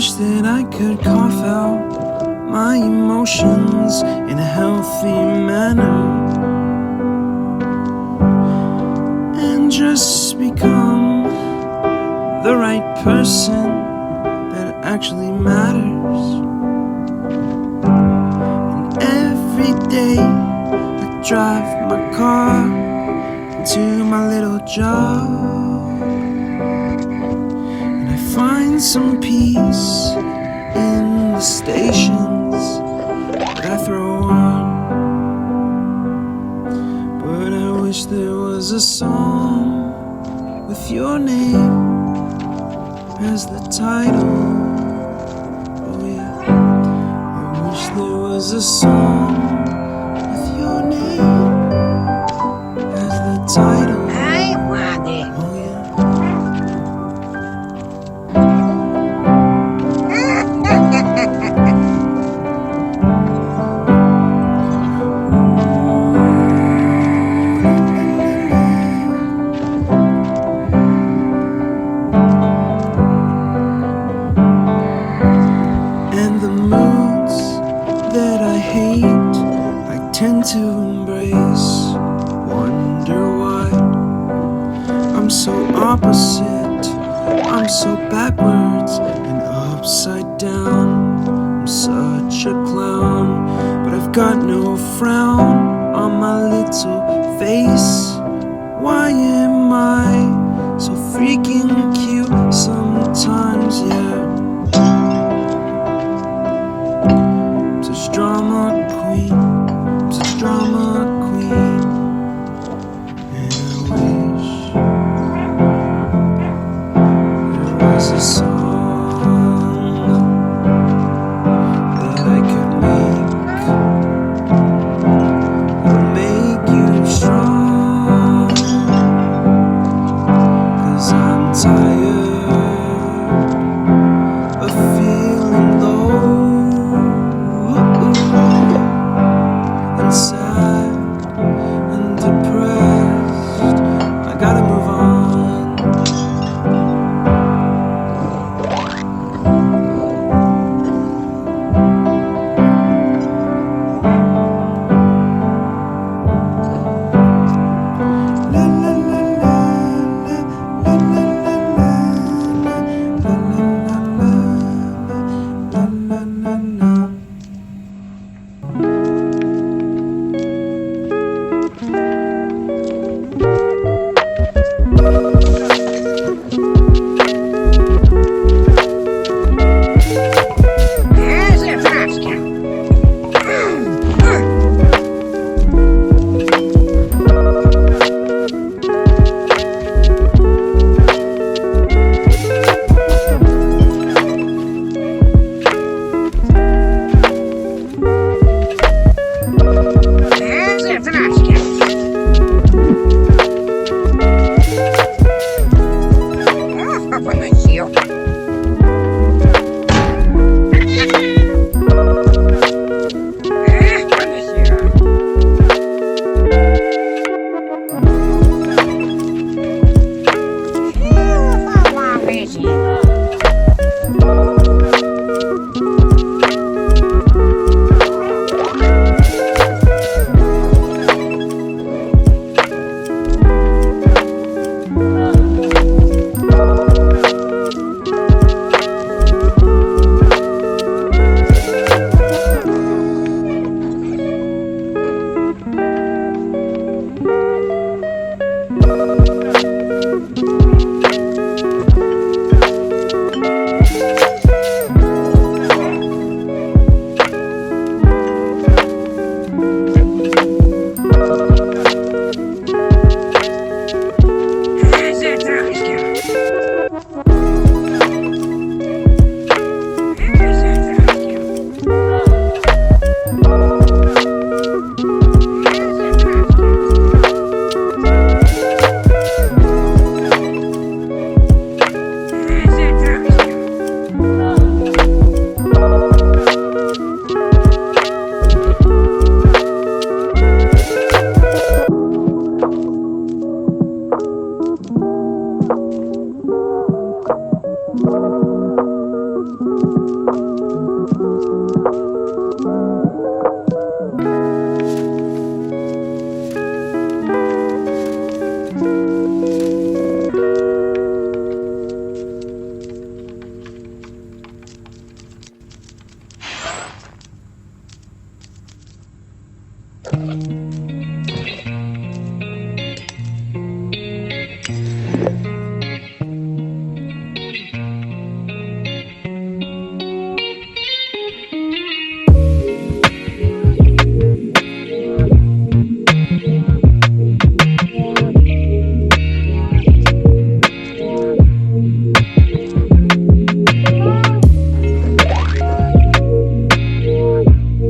wish that I could carve out my emotions in a healthy manner and just become the right person that actually matters. And every day I drive my car to my little job, find some peace in the stations, but song with your name as the title. Oh yeah, I wish there was a song with your name as the title. I want it. Oh yeah. And the moods that I hate, I tend to embrace. Wonder why I'm so opposite, I'm so backwards and upside down. I'm such a clown, but I've got no frown on my little face. Why am I so freaking cute sometimes, yeah? Such drama queen, such drama queen. And I wish there was a song that I could make that'll make you strong. 'Cause I'm tired of feeling low and sad and depressed. I gotta move on. La la la la la la la la la la la. There's a flaska. There's a flaska. Oh, поносил. Поносил.